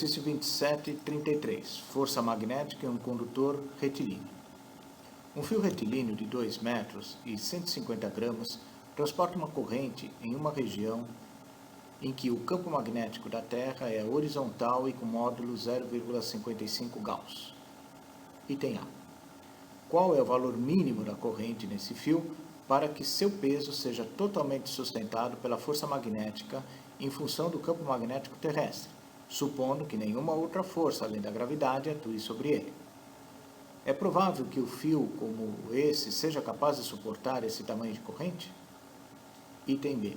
Exercício 27.33. Força magnética em um condutor retilíneo. Um fio retilíneo de 2 metros e 150 gramas transporta uma corrente em uma região em que o campo magnético da Terra é horizontal e com módulo 0,55 Gauss. Item A. Qual é o valor mínimo da corrente nesse fio para que seu peso seja totalmente sustentado pela força magnética em função do campo magnético terrestre, supondo que nenhuma outra força além da gravidade atue sobre ele? É provável que o fio como esse seja capaz de suportar esse tamanho de corrente? Item B.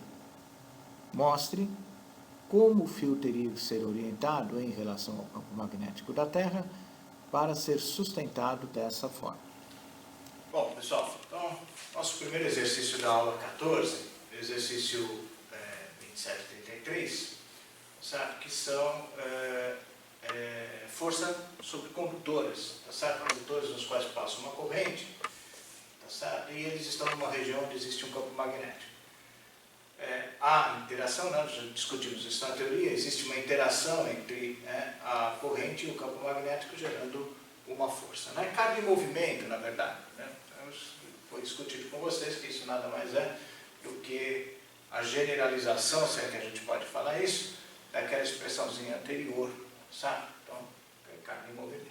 Mostre como o fio teria que ser orientado em relação ao campo magnético da Terra para ser sustentado dessa forma. Bom, pessoal, então, nosso primeiro exercício da aula 14, exercício 27.33, certo? Que são força sobre condutores, tá certo? Condutores nos quais passa uma corrente, tá certo? E eles estão numa região onde existe um campo magnético. Há interação, nós já discutimos isso na teoria, existe uma interação entre a corrente e o campo magnético gerando uma força, né? Carga em movimento, na verdade, né? Foi discutido com vocês que isso nada mais é do que a generalização, se é que a gente pode falar isso, daquela expressãozinha anterior, sabe? Então, carga em movimento.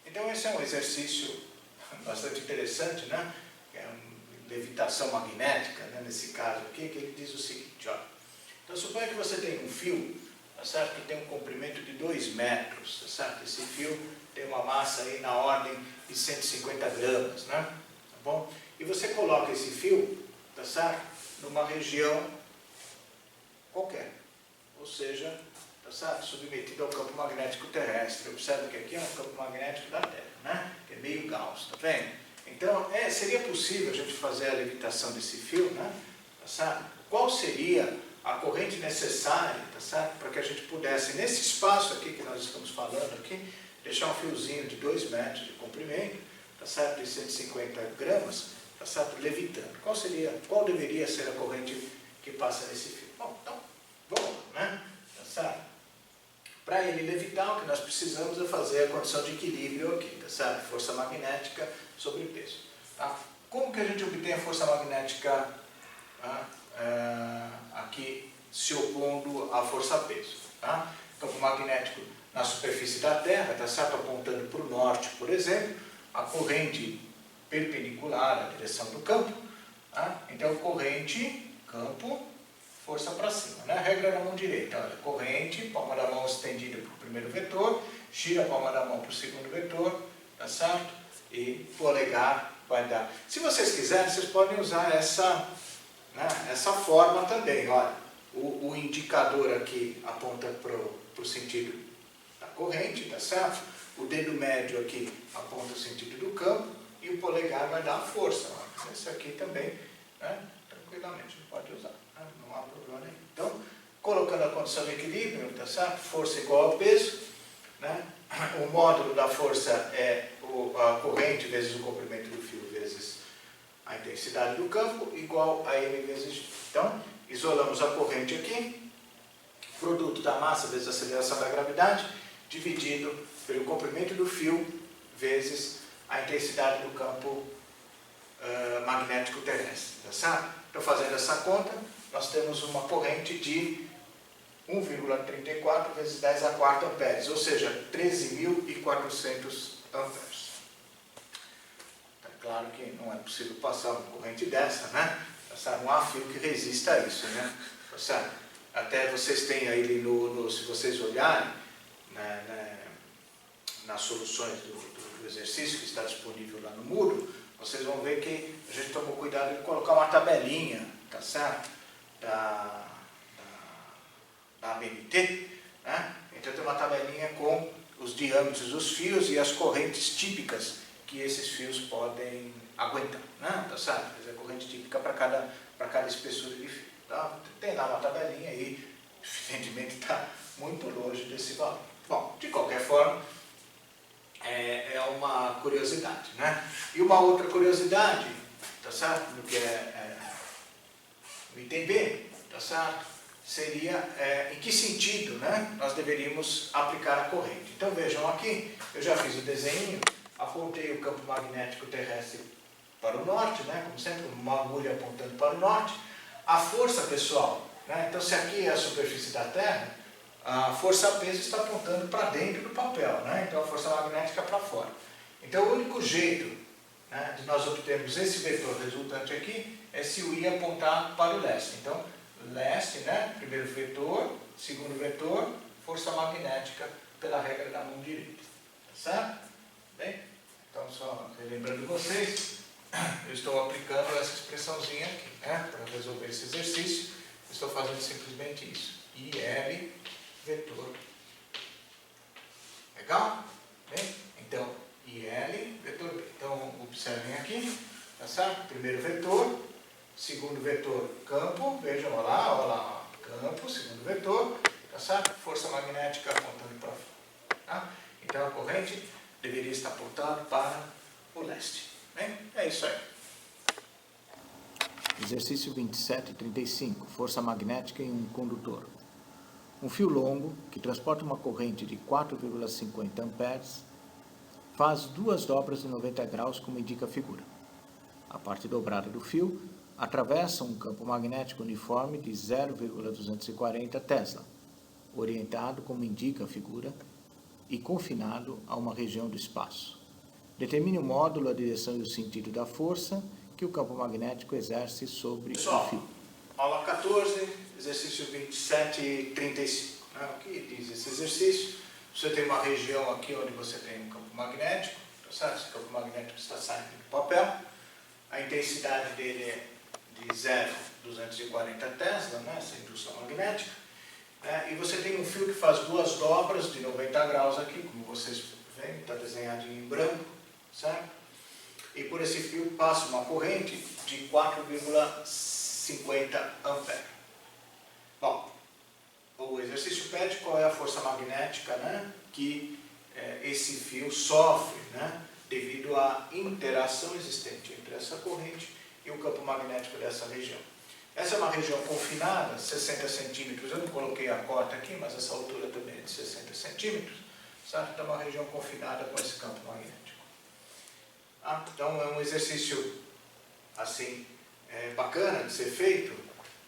Então, esse é um exercício bastante interessante, né? É uma levitação magnética, né? Nesse caso aqui, que ele diz o seguinte, ó. Então, suponha que você tem um fio, tá certo? Que tem um comprimento de 2 metros, tá certo? Esse fio tem uma massa aí na ordem de 150 gramas, né? Tá bom? E você coloca esse fio, tá certo? Numa região qualquer, ou seja, tá certo? Submetido ao campo magnético terrestre. Observe que aqui é um campo magnético da Terra, né? Que é meio Gauss, tá vendo? Então, seria possível a gente fazer a levitação desse fio, né? Tá certo? Qual seria a corrente necessária, tá certo? Para que a gente pudesse, nesse espaço aqui que nós estamos falando aqui, deixar um fiozinho de 2 metros de comprimento, tá certo? De 150 gramas, tá certo? Levitando. Qual deveria ser a corrente que passa nesse fio? Bom, então, vamos lá, né? Tá certo? Para ele levitar, o que nós precisamos é fazer a condição de equilíbrio aqui, tá certo? Força magnética sobre peso. Tá? Como que a gente obtém a força magnética aqui se opondo à força-peso? Tá? Campo magnético na superfície da Terra, tá certo? Apontando para o norte, por exemplo, a corrente perpendicular à direção do campo. Tá? Então, corrente, campo, força para cima, né? Regra na mão direita, olha, corrente, palma da mão estendida para o primeiro vetor, gira a palma da mão para o segundo vetor, tá certo? E polegar vai dar. Se vocês quiserem, vocês podem usar essa forma também, olha. O indicador aqui aponta para o sentido da corrente, tá certo? O dedo médio aqui aponta o sentido do campo e o polegar vai dar a força. Ó. Esse aqui também, né? Tranquilamente, pode usar, né? Não há problema nenhum. Então, colocando a condição de equilíbrio, tá certo? Força igual ao peso, né? O módulo da força é a corrente vezes o comprimento do fio vezes a intensidade do campo, igual a M vezes G. Então, isolamos a corrente aqui, produto da massa vezes a aceleração da gravidade, dividido pelo comprimento do fio vezes a intensidade do campo magnético terrestre, tá certo? Então, fazendo essa conta, nós temos uma corrente de 1,34 vezes 10 a quarta amperes, ou seja, 13.400 amperes. É claro que não é possível passar uma corrente dessa, né? Não há fio que resista a isso, né? Tá certo? Até vocês têm aí, se vocês olharem, nas soluções do exercício que está disponível lá no Moodle, vocês vão ver que a gente tomou cuidado de colocar uma tabelinha, tá certo? Da ABNT, né? Então tem uma tabelinha com os diâmetros dos fios e as correntes típicas que esses fios podem aguentar, né? Tá certo? Quer dizer, a corrente típica para cada espessura de fio. Tá? Tem lá uma tabelinha e, evidentemente, está muito longe desse valor. Bom, de qualquer forma, é uma curiosidade, né? E uma outra curiosidade, tá certo? No que no item B, tá certo? seria em que sentido, né, nós deveríamos aplicar a corrente. Então vejam aqui, eu já fiz o desenho, apontei o campo magnético terrestre para o norte, né, como sempre, uma agulha apontando para o norte. A força, pessoal, né, então se aqui é a superfície da Terra, a força-peso está apontando para dentro do papel, né, então a força magnética para fora. Então o único jeito, né, de nós obtermos esse vetor resultante aqui é se o I apontar para o leste. Então, leste, né, primeiro vetor, segundo vetor, força magnética pela regra da mão direita. Tá certo? Bem, então só relembrando vocês, eu estou aplicando essa expressãozinha aqui, né, para resolver esse exercício. Eu estou fazendo simplesmente isso. IL vetor. Legal? Bem, então, IL vetor B. Então, observem aqui, tá certo? Primeiro vetor, segundo vetor, campo, vejam, olha lá, campo, segundo vetor, tá certo? Força magnética apontando para fora. Tá? Então, a corrente deveria estar apontando para o leste. Bem, é isso aí. Exercício 27 e 35. Força magnética em um condutor. Um fio longo, que transporta uma corrente de 4,50 amperes, faz duas dobras de 90 graus, como indica a figura. A parte dobrada do fio atravessa um campo magnético uniforme de 0,240 Tesla, orientado, como indica a figura, e confinado a uma região do espaço. Determine o módulo, a direção e o sentido da força que o campo magnético exerce sobre o fio. Aula 14, exercício 27 e 35. Né? O que diz esse exercício? Você tem uma região aqui onde você tem um campo magnético, tá certo? Esse campo magnético está saindo do papel. A intensidade dele é de 0,240 Tesla, né? Essa indução magnética. Né? E você tem um fio que faz duas dobras de 90 graus aqui, como vocês veem, está desenhado em branco, certo? E por esse fio passa uma corrente de 4,50 amperes. Bom, o exercício pede qual é a força magnética, né, que esse fio sofre, né, devido à interação existente entre essa corrente e o campo magnético dessa região. Essa é uma região confinada, 60 centímetros. Eu não coloquei a cota aqui, mas essa altura também é de 60 centímetros. Certo? Então é uma região confinada com esse campo magnético. Então é um exercício assim bacana de ser feito,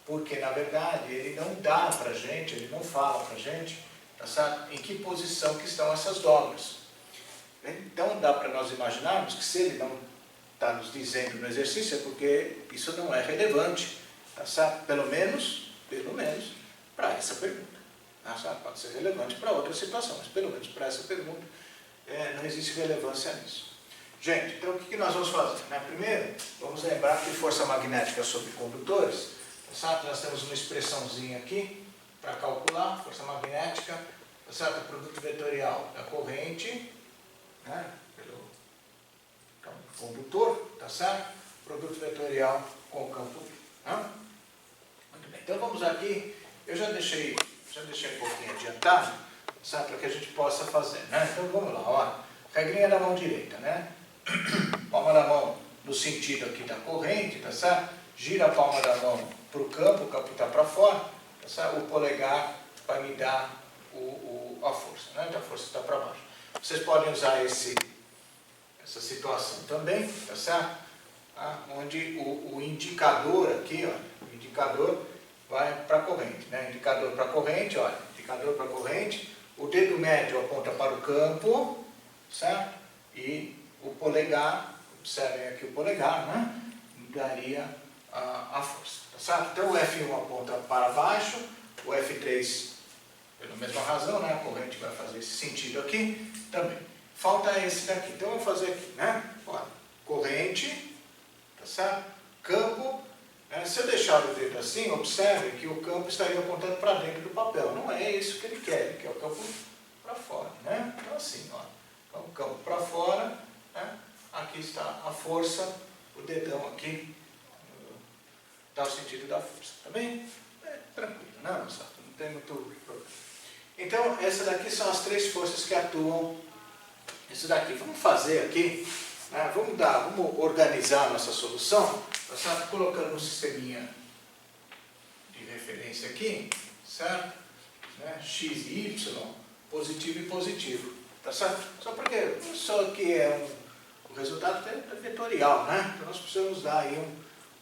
porque na verdade ele não dá para a gente, ele não fala para a gente, tá certo? Em que posição que estão essas dobras. Então dá para nós imaginarmos que se ele não está nos dizendo no exercício é porque isso não é relevante, tá certo? Pelo menos para essa pergunta. Tá certo? Pode ser relevante para outra situação, mas pelo menos para essa pergunta não existe relevância nisso. Gente, então o que nós vamos fazer? Né? Primeiro, vamos lembrar que força magnética sobre condutores, tá certo? Nós temos uma expressãozinha aqui para calcular força magnética, tá certo? O produto vetorial da corrente, né? Pelo condutor, tá certo? Produto vetorial com o campo. Né? Muito bem, então vamos aqui, eu já deixei um pouquinho adiantado, certo? Para que a gente possa fazer, né? Então vamos lá, ó. Regrinha da mão direita, né? Palma da mão no sentido aqui da corrente, tá certo? Gira a palma da mão para o campo está para fora, tá certo? O polegar vai me dar a força, né? Então a força está para baixo. Vocês podem usar essa situação também, tá certo? Onde o indicador aqui, ó, o indicador vai para a corrente, né? Indicador para a corrente, olha, indicador para a corrente, o dedo médio aponta para o campo, certo? E o polegar, observem aqui o polegar, né? Daria a força, tá certo? Então o F1 aponta para baixo, o F3, pela mesma razão, né? A corrente vai fazer esse sentido aqui também. Falta esse daqui, então vamos fazer aqui, né? Olha, corrente, tá certo? Campo, né? Se eu deixar o dedo assim, observe que o campo estaria apontando para dentro do papel. Não é isso que ele quer o campo para fora, né? Então assim, ó, então, o campo para fora, né? Aqui está a força, o dedão aqui dá o sentido da força, tá bem? Tranquilo, né, moçada? Não tem muito problema. Então, essas daqui são as três forças que atuam. Isso daqui, vamos fazer aqui, né? Vamos organizar a nossa solução, tá certo? Colocando um sisteminha de referência aqui, certo? Né? X e Y, positivo e positivo, tá certo? Só porque isso aqui é o resultado é vetorial, né? Então nós precisamos dar aí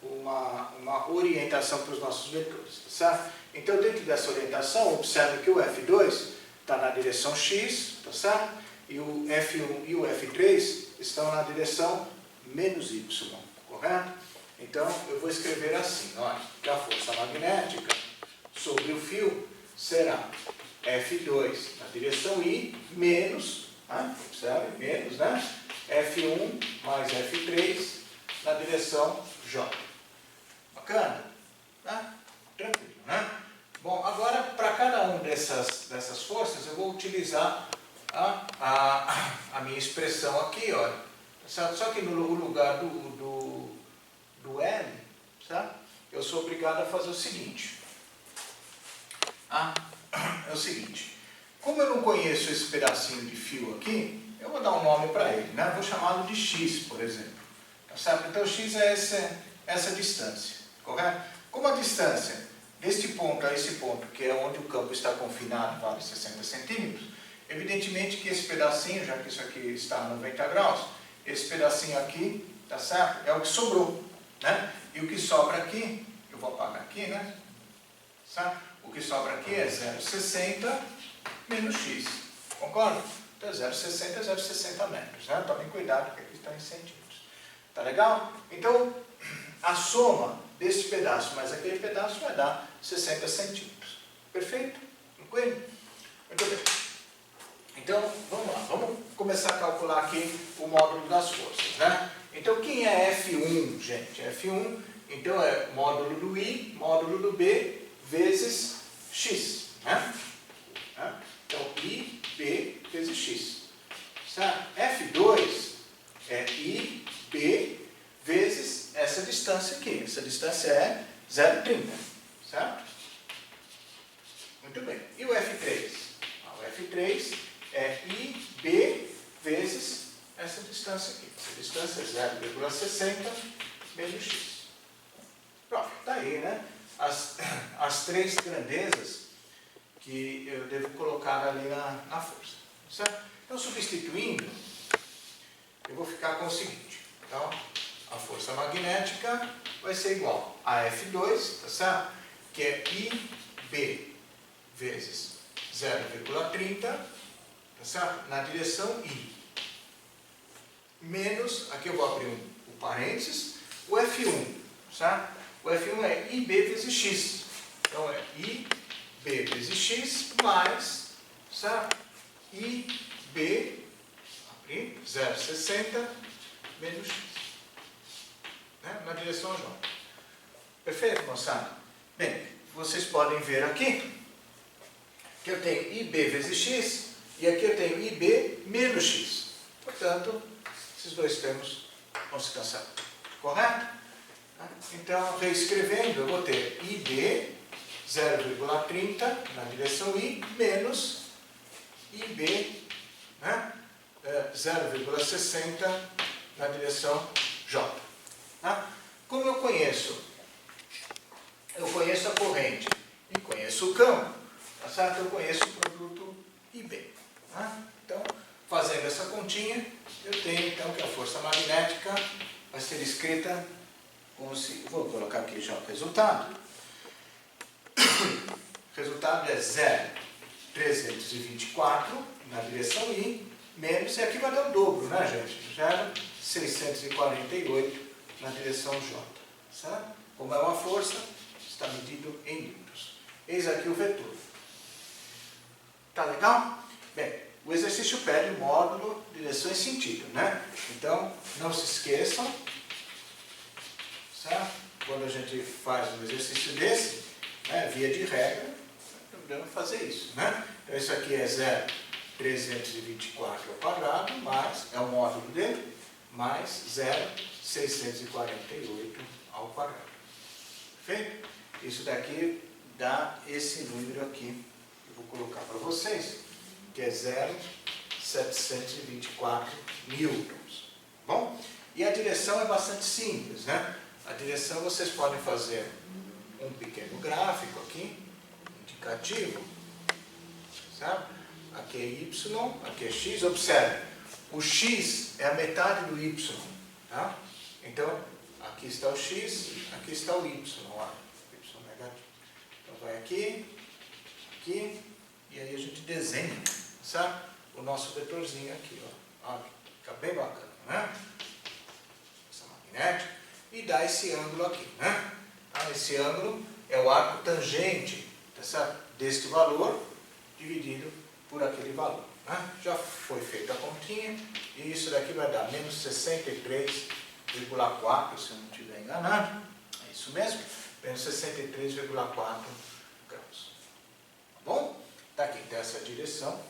uma orientação para os nossos vetores, tá certo? Então dentro dessa orientação, observe que o F2 está na direção X, tá certo? E o F1 e o F3 estão na direção menos Y, correto? Então eu vou escrever assim, olha, que a força magnética sobre o fio será F2 na direção I menos, observe, menos, né? F1 mais F3 na direção J. Bacana? Tá? Tranquilo, né? Bom, agora para cada uma dessas forças eu vou utilizar a minha expressão aqui, olha. Só que no lugar do L, tá? Eu sou obrigado a fazer o seguinte. É o seguinte, como eu não conheço esse pedacinho de fio aqui, eu vou dar um nome para ele, né? Vou chamá-lo de X, por exemplo. Tá certo? Então X é essa distância, correto? Como a distância deste ponto a esse ponto, que é onde o campo está confinado, vale 60 centímetros, evidentemente que esse pedacinho, já que isso aqui está a 90 graus, esse pedacinho aqui, tá certo? É o que sobrou, né? E o que sobra aqui, eu vou apagar aqui, né? Certo? O que sobra aqui é 0,60 menos x. Concorda? Então 0,60 é 0,60 metros. Né? Tomem cuidado que aqui está em centímetros. Tá legal? Então, a soma desse pedaço mais aquele pedaço vai dar 60 centímetros. Perfeito? Tranquilo? Muito bem. Então, vamos lá. Vamos começar a calcular aqui o módulo das forças. Né? Então, quem é F1, gente? F1, então é módulo do I, módulo do B, vezes x, né? Então, I, B vezes x. Certo? F2 é I, B vezes essa distância aqui. Essa distância é 0,30, certo? Muito bem. E o F3? O F3 é I, B vezes essa distância aqui. Essa distância é 0,60 menos x. Pronto, está aí, né? As três grandezas que eu devo colocar ali na força. Certo? Então, substituindo, eu vou ficar com o seguinte. Então, a força magnética vai ser igual a F2, tá certo? Que é IB vezes 0,30, tá certo? Na direção I. Menos, aqui eu vou abrir o parênteses, o F1, certo? O F1 é IB vezes x. Então é IB vezes x mais, certo? IB, abrir, 0,60 menos x. Né? Na direção J. Perfeito, moçada? Bem, vocês podem ver aqui que eu tenho IB vezes x e aqui eu tenho IB menos x. Portanto, esses dois termos vão se cancelar. Correto? Então, reescrevendo, eu vou ter IB 0,30 na direção I menos IB, né, 0,60 na direção J. Tá? Como eu conheço a corrente e conheço o campo, tá certo? Eu conheço o produto IB. Tá? Então, fazendo essa continha, eu tenho então que a força magnética vai ser escrita como se... Vou colocar aqui já o resultado. O resultado é 0,324 na direção I, menos, e aqui vai dar o dobro, né, gente? 0,648 na direção J. Certo? Como é uma força, está medido em newtons. Eis aqui o vetor. Tá legal? Bem, o exercício pede o módulo, direção e sentido, né? Então, não se esqueçam, certo? Quando a gente faz um exercício desse, né, via de regra, devemos fazer isso, né? Então, isso aqui é 0,324 ao quadrado, mais, é o módulo dele, mais 0,648 ao quadrado. Perfeito? Isso daqui dá esse número aqui, que eu vou colocar para vocês, que é 0,724 newtons. Bom? E a direção é bastante simples, né? A direção vocês podem fazer um pequeno gráfico aqui, indicativo, certo? Aqui é y, aqui é x. Observe, o x é a metade do y, tá? Então, aqui está o x, aqui está o y, ó, y negativo. Então, vai aqui, aqui, e aí a gente desenha, certo? O nosso vetorzinho aqui, ó. Olha, fica bem bacana, né? Essa magnética, e dá esse ângulo aqui, né? Tá? Esse ângulo é o arco tangente, tá certo? Deste valor dividido por aquele valor, né? Já foi feita a continha, e isso daqui vai dar menos 63,4, se eu não estiver enganado. É isso mesmo? Menos 63,4 graus. Tá bom? Tá aqui, então essa é a direção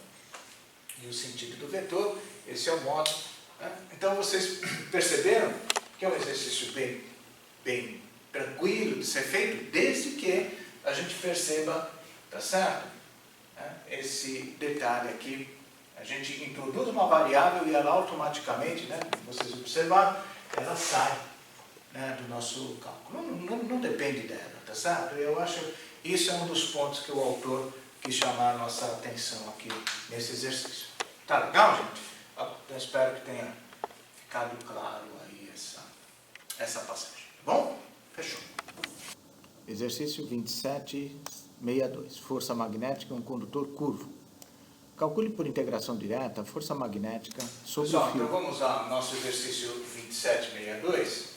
e o sentido do vetor. Esse é o modo, né? Então vocês perceberam que é um exercício bem tranquilo de ser feito, desde que a gente perceba, tá certo? Esse detalhe aqui, a gente introduz uma variável e ela automaticamente, né, vocês observaram, ela sai, né, do nosso cálculo. Não depende dela, tá certo? Eu acho que isso é um dos pontos que o autor quis chamar a nossa atenção aqui nesse exercício. Tá legal, gente? Então espero que tenha ficado claro aí essa passagem. Tá bom? Fechou. Exercício 2762. Força magnética em um condutor curvo. Calcule por integração direta a força magnética sobre Pessoal, o fio. então vamos ao nosso exercício 2762,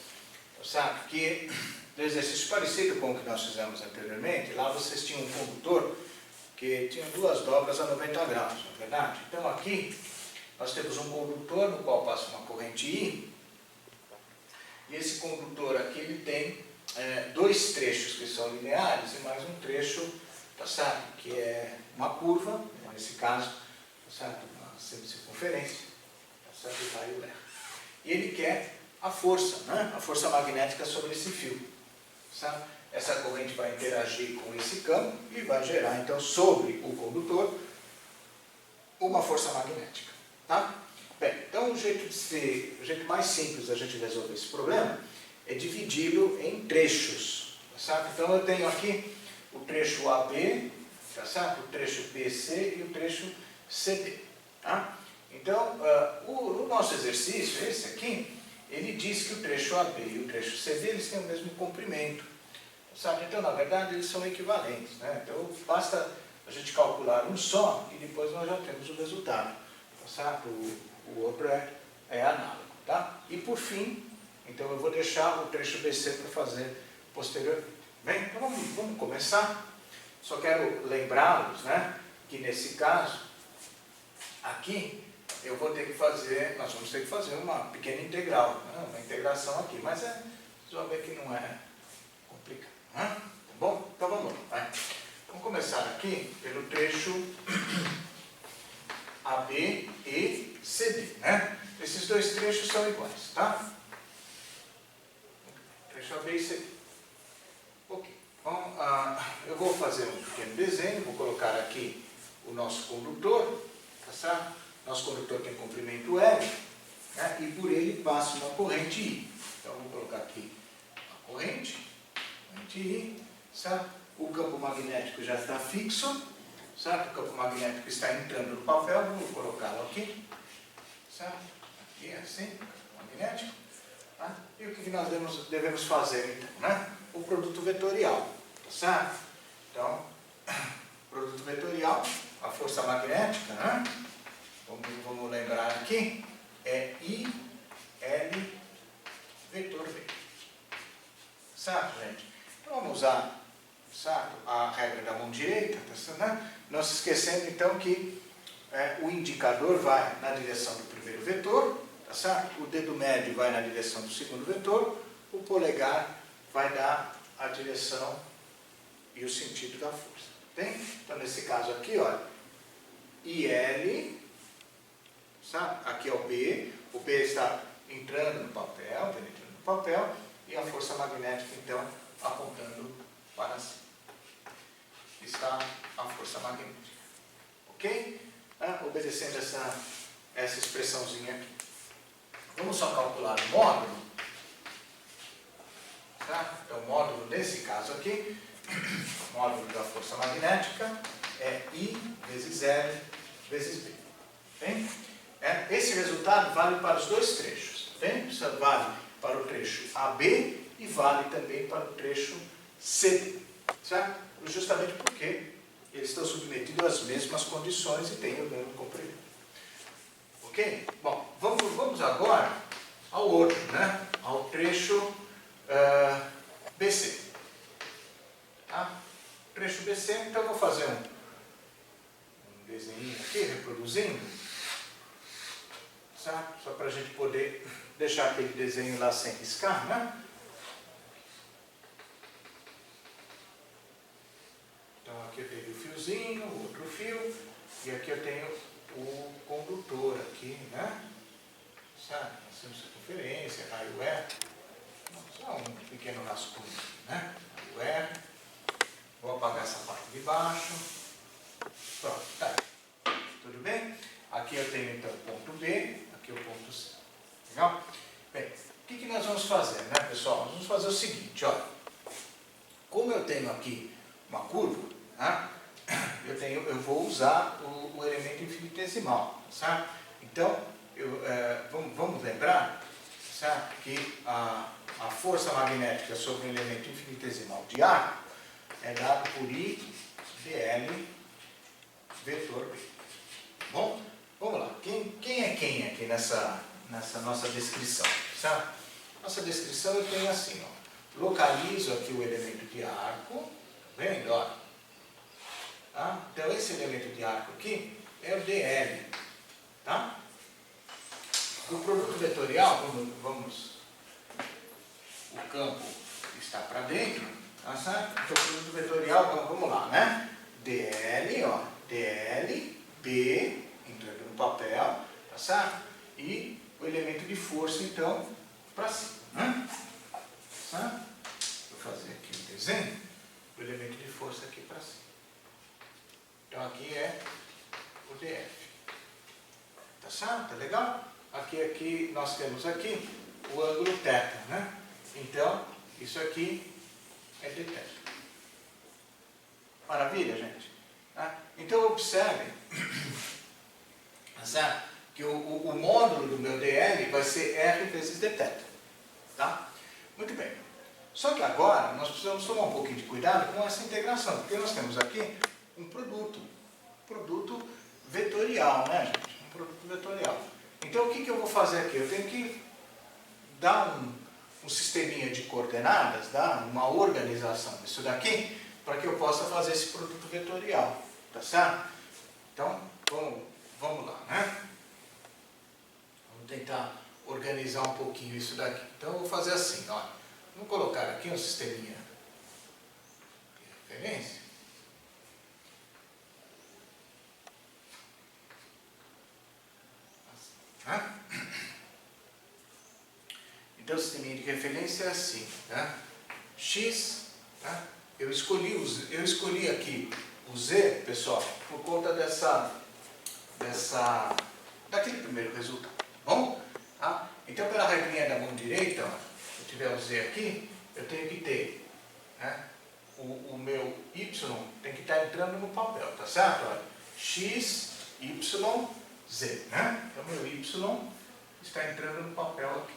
certo? Que é um exercício parecido com o que nós fizemos anteriormente. Lá vocês tinham um condutor que tinha duas dobras a 90 graus, não é verdade? Então aqui nós temos um condutor no qual passa uma corrente I, e esse condutor aqui ele tem dois trechos que são lineares e mais um trecho, tá certo? Que é uma curva, nesse caso, tá certo? Uma semicircunferência, tá certo? E vai o R. E ele quer a força, né? A força magnética sobre esse fio, certo? Essa corrente vai interagir com esse campo e vai gerar, então, sobre o condutor, uma força magnética, tá? Bem, então o jeito mais simples da gente resolver esse problema é dividi-lo em trechos, tá certo? Então eu tenho aqui o trecho AB, tá certo? O trecho BC e o trecho CD, tá? Então, o nosso exercício, esse aqui, ele diz que o trecho AB e o trecho CD, eles têm o mesmo comprimento, sabe? Então, na verdade, eles são equivalentes, né? Então, basta a gente calcular um só e depois nós já temos o resultado, tá certo? O outro é análogo, tá? E por fim, então eu vou deixar o trecho BC para fazer posteriormente. Bem, então vamos começar. Só quero lembrá-los, né, que nesse caso, aqui, eu vou ter que fazer, nós vamos ter que fazer uma pequena integral, né, uma integração aqui, mas vocês vão ver que não é complicado, né? Tá bom? Então vamos lá, vai. Vamos começar aqui pelo trecho AB e CD, né? Esses dois trechos são iguais, tá? Trecho AB e CD. Ok. Então, eu vou fazer um pequeno desenho, vou colocar aqui o nosso condutor, tá certo? Nosso condutor tem comprimento L, né? E por ele passa uma corrente I. Então, eu vou colocar aqui a corrente I, certo? O campo magnético já está fixo, certo? O campo magnético está entrando no papel, vou colocá-lo aqui, certo? Aqui assim, o campo magnético. Tá? E o que nós devemos fazer então, né? O produto vetorial, tá certo? Então, produto vetorial, a força magnética, né? Vamos lembrar aqui, é I, L, vetor V. Certo, gente? Então vamos usar, certo, a regra da mão direita, tá certo, né? Não se esquecendo então que o indicador vai na direção do primeiro vetor, tá certo? O dedo médio vai na direção do segundo vetor, o polegar vai dar a direção e o sentido da força. Bem? Então, nesse caso aqui, olha, IL, sabe? Aqui é o B está entrando no papel, penetrando no papel, e a força magnética, então, apontando para cima. Está a força magnética. Ok? Obedecendo essa expressãozinha aqui. Vamos só calcular o módulo. Tá? Então, o módulo, nesse caso aqui, O módulo da força magnética é I vezes L vezes B. Bem? Esse resultado vale para os dois trechos. Bem? Isso vale para o trecho AB e vale também para o trecho CD. Certo? Justamente porque eles estão submetidos às mesmas condições e têm o mesmo comprimento. Ok? Bom, vamos agora ao outro, né? Ao trecho BC. Tá? Trecho BC, então eu vou fazer um desenho aqui, reproduzindo, certo? Só para a gente poder deixar aquele desenho lá sem riscar, né? Então aqui eu tenho o fiozinho, o outro fio, e aqui eu tenho o condutor aqui, né? Certo? Nós temos circunferência, raio R, só um pequeno rascunho, né? Raio R. Vou apagar essa parte de baixo. Pronto, tá aí. Tudo bem? Aqui eu tenho então o ponto B, aqui o ponto C. Legal? Bem, o que nós vamos fazer, né, pessoal? Nós vamos fazer o seguinte, olha. Como eu tenho aqui uma curva, né, eu vou usar o elemento infinitesimal, certo? Então, vamos lembrar, certo, que a força magnética sobre o elemento infinitesimal de arco é dado por I dl vetor B. Bom, vamos lá. Quem é quem aqui nessa nossa descrição? Certo? Nossa descrição eu tenho assim, ó. Localizo aqui o elemento de arco, tá vendo? Ó. Tá? Então esse elemento de arco aqui é o dl. Tá? O produto vetorial, o campo está para dentro, tá certo? Então o produto vetorial, vamos lá, né? dl, ó, dl, B, entrando no papel, tá certo? E o elemento de força, então, para cima, né? Certo? Vou fazer aqui o desenho, o elemento de força aqui para cima. Então aqui é o df. Tá certo? Tá legal? Aqui nós temos aqui o ângulo θ, né? Então, isso aqui é dθ. Maravilha, gente? Então, observe, certo? Que o módulo do meu dl vai ser R vezes dθ. Tá? Muito bem. Só que agora nós precisamos tomar um pouquinho de cuidado com essa integração, porque nós temos aqui um produto vetorial, né, gente? Um produto vetorial. Então, o que eu vou fazer aqui? Eu tenho que dar um sisteminha de coordenadas, dar uma organização disso daqui, para que eu possa fazer esse produto vetorial, tá certo? Então, vamos lá, né? Vamos tentar organizar um pouquinho isso daqui. Então, eu vou fazer assim, ó. Vamos colocar aqui um sisteminha de referência. Né? Então, o sisteminha de referência é assim, né? X, né? Eu escolhi aqui o Z, pessoal, por conta daquele primeiro resultado, bom? Tá? Então, pela regrinha da mão direita, ó, se eu tiver o Z aqui, eu tenho que ter, né, o meu Y tem que estar entrando no papel, tá certo? Olha, X, Y, Z, né? Então, meu Y está entrando no papel aqui.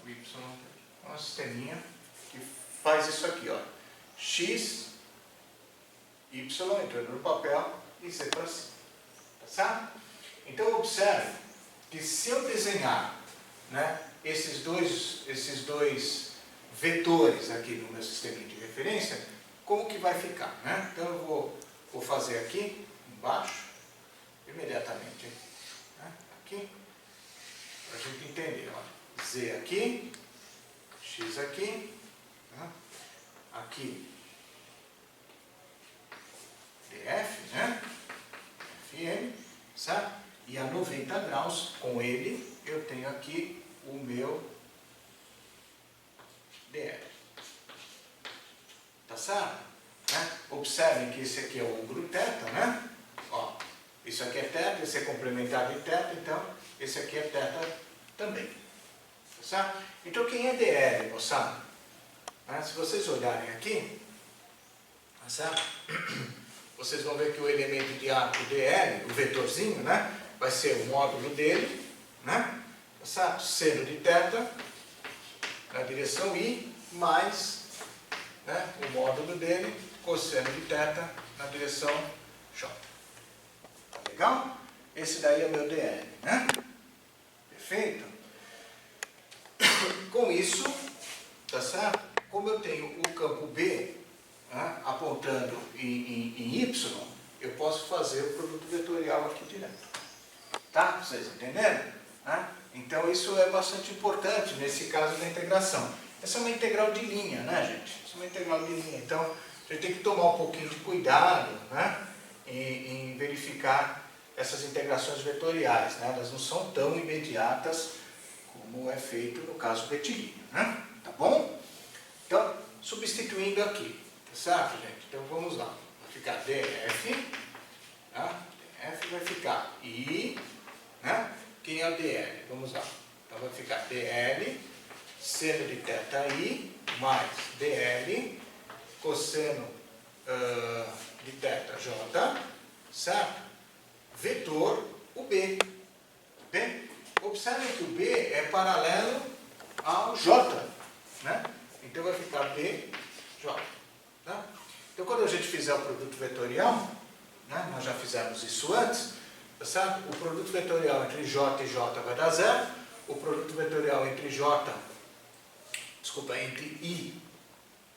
O Y é uma sisteminha que faz isso aqui, ó. X, Y entrando no papel e Z para cima. Tá certo? Então, observe que se eu desenhar, né, esses dois vetores aqui no meu sistema de referência, como que vai ficar, né? Então, eu vou fazer aqui embaixo, imediatamente, né, aqui, para a gente entender, ó. Z aqui, X aqui, né? Aqui DF, né? FM, certo? E a 90 graus, com ele, eu tenho aqui o meu DL. Tá certo? Né? Observem que esse aqui é o ângulo θ, né? Ó, isso aqui é θ, esse é complementar de θ, então esse aqui é θ também. Tá certo? Então, quem é DL, moçada? Né? Se vocês olharem aqui, tá certo? Vocês vão ver que o elemento de arco DL, o vetorzinho, né, vai ser o módulo dele, né, tá certo? Seno de θ na direção I, mais, né, o módulo dele, cosseno de θ na direção J. Tá legal? Esse daí é o meu DL, né? Perfeito? Com isso, tá certo? Como eu tenho o campo B, né, apontando em Y, eu posso fazer o produto vetorial aqui direto. Tá? Vocês entenderam? Né? Então isso é bastante importante nesse caso da integração. Essa é uma integral de linha, né, gente? Essa é uma integral de linha. Então a gente tem que tomar um pouquinho de cuidado, né, em verificar essas integrações vetoriais, né? Elas não são tão imediatas como é feito no caso retilíneo, né? Tá bom? Então, substituindo aqui, tá certo, gente? Então vamos lá. Vai ficar DF, tá? DF vai ficar I, né? Quem é o DL? Vamos lá. Então vai ficar DL, seno de θI, mais DL, cosseno de θJ, certo? Vetor, o B. Bem, observem que o B é paralelo ao J, né? Então vai ficar BJ. Tá? Então quando a gente fizer o produto vetorial, né, nós já fizemos isso antes, tá certo? O produto vetorial entre J e J vai dar 0, o produto vetorial entre entre I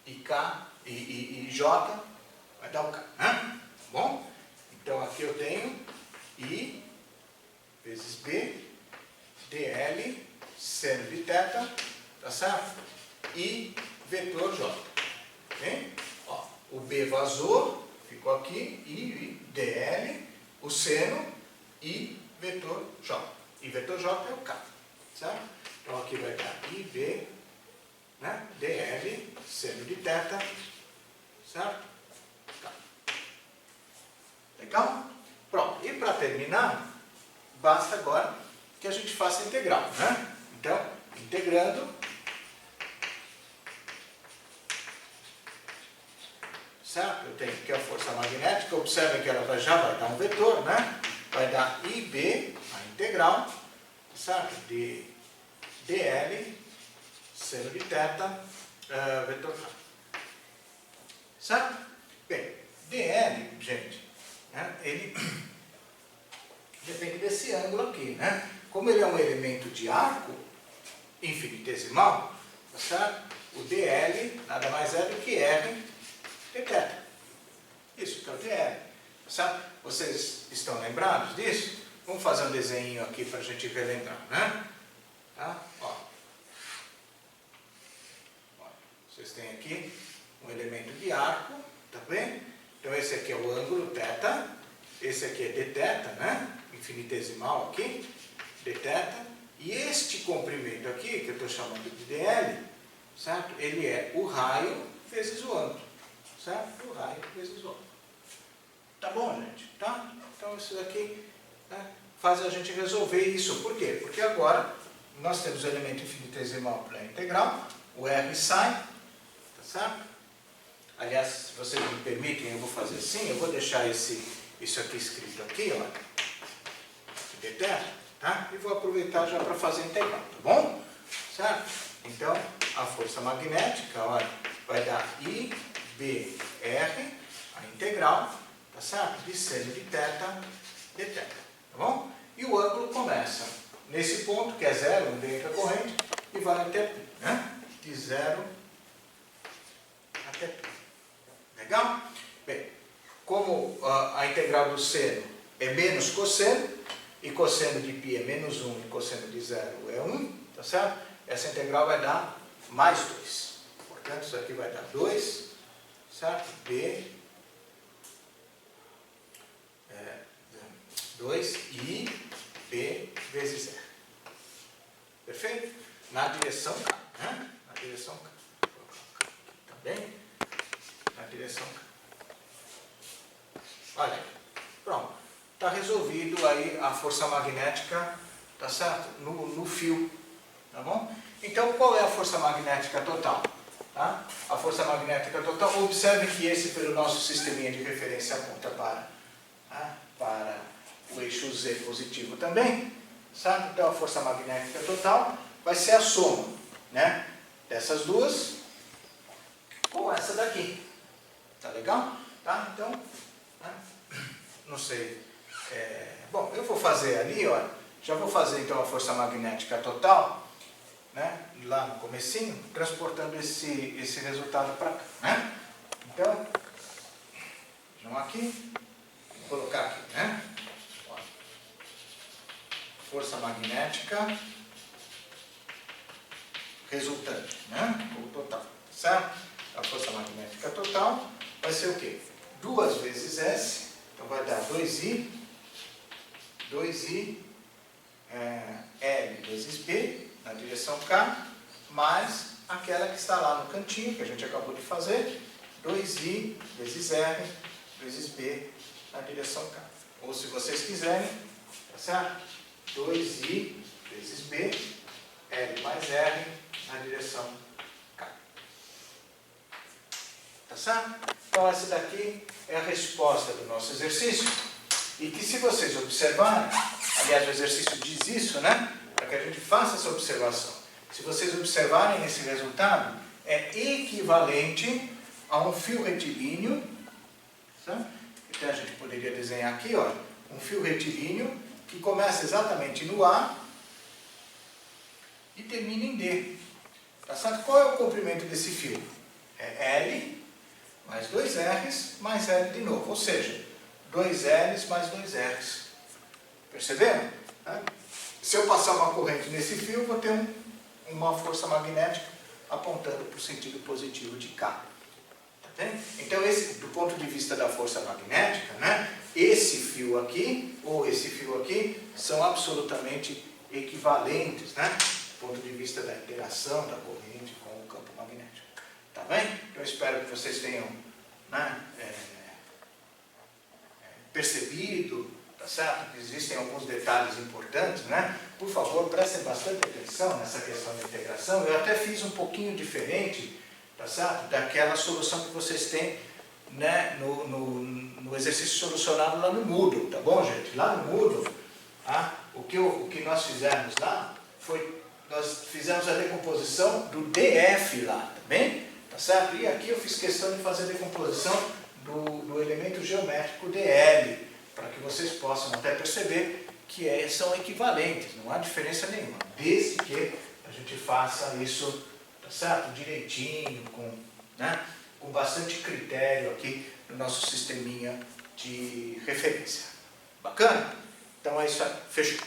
e K e J vai dar o K, né? Bom? Então aqui eu tenho I vezes B, DL, seno de θ, tá certo? I vetor J. Bem? Ó, o B vazou, ficou aqui, I, DL, o seno, I vetor J. I vetor J é o K, certo? Então aqui vai dar IB, né? DL, seno de θ, certo? K. Legal? Pronto. E para terminar, basta agora que a gente faça a integral, né? Então, integrando, certo? Eu tenho aqui a força magnética, observem que ela já vai dar um vetor, né? Vai dar IB, a integral, certo? De DL, seno de θ, vetor K. Certo? Bem, DL, gente, né? Ele depende desse ângulo aqui, né? Como ele é um elemento de arco infinitesimal, tá certo? O DL nada mais é do que R de θ. Isso que é o DL. Tá certo? Vocês estão lembrados disso? Vamos fazer um desenho aqui para a gente relembrar, né? Tá? Ó. Vocês têm aqui um elemento de arco, tá bem? Então esse aqui é o ângulo θ, esse aqui é dθ, né? Infinitesimal aqui, dθ, e este comprimento aqui, que eu estou chamando de dl, certo? Ele é o raio vezes o ângulo, certo? O raio vezes o ângulo. Tá bom, gente? Tá? Então isso daqui, né, faz a gente resolver isso. Por quê? Porque agora nós temos o elemento infinitesimal para a integral, o R sai, tá certo? Aliás, se vocês me permitem, eu vou fazer assim, eu vou deixar isso aqui escrito aqui, ó, dθ, tá? E vou aproveitar já para fazer a integral, tá bom? Certo? Então, a força magnética, olha, vai dar IBR, a integral, tá certo? De seno de θ, dθ, tá bom? E o ângulo começa nesse ponto, que é 0, onde entra a corrente, e vai até π, né? De 0 até π. Legal? Bem, como a integral do seno é menos cosseno, e cosseno de π é menos 1 e cosseno de 0 é 1, tá certo? Essa integral vai dar mais 2. Portanto, isso aqui vai dar 2, certo? B, 2i b vezes r. Perfeito? Na direção K, né? Na direção K. Vou colocar aqui também. Na direção K. Olha aí. Pronto. Está resolvido aí a força magnética, tá certo? No fio, tá bom? Então, qual é a força magnética total? tá? A força magnética total. Observe que esse, pelo nosso sisteminha de referência, aponta para o eixo Z positivo também, sabe? Então a força magnética total vai ser a soma, né, dessas duas com essa daqui. Tá legal? Tá? Então, né, não sei. Bom, eu vou fazer ali, ó, já vou fazer então a força magnética total, né, lá no comecinho, transportando esse resultado para cá, né? Então, vejam aqui, vou colocar aqui, né? Ó, força magnética resultante, né? O total, certo? A força magnética total vai ser o quê? 2 vezes S, então vai dar 2I L vezes B, na direção K, mais aquela que está lá no cantinho, que a gente acabou de fazer, 2I vezes R vezes B, na direção K. Ou, se vocês quiserem, tá certo? 2I vezes B, L mais R, na direção K. Tá certo? Então, essa daqui é a resposta do nosso exercício. E que, se vocês observarem, aliás, o exercício diz isso, né? Para que a gente faça essa observação. Se vocês observarem esse resultado, é equivalente a um fio retilíneo, certo? Então a gente poderia desenhar aqui, ó, um fio retilíneo que começa exatamente no A e termina em D. Tá certo? Qual é o comprimento desse fio? É L mais 2 R's mais L de novo, ou seja, 2 L's mais 2 R's. Perceberam? Se eu passar uma corrente nesse fio, eu vou ter uma força magnética apontando para o sentido positivo de K. Tá vendo? Então, do ponto de vista da força magnética, né, esse fio aqui ou esse fio aqui são absolutamente equivalentes, né, do ponto de vista da interação da corrente com o campo magnético. Tá bem? Então, eu espero que vocês tenham, né, percebido, tá certo? Que existem alguns detalhes importantes, né? Por favor, prestem bastante atenção nessa questão da integração. Eu até fiz um pouquinho diferente, tá certo? Daquela solução que vocês têm, né, no exercício solucionado lá no Moodle, tá bom, gente? Lá no Moodle, o que nós fizemos lá foi, nós fizemos a decomposição do DF lá, tá bem? Tá certo? E aqui eu fiz questão de fazer a decomposição do elemento geométrico DL, para que vocês possam até perceber que são equivalentes, não há diferença nenhuma, desde que a gente faça isso, tá certo? Direitinho, com bastante critério aqui no nosso sisteminha de referência. Bacana? Então é isso aí, fechou.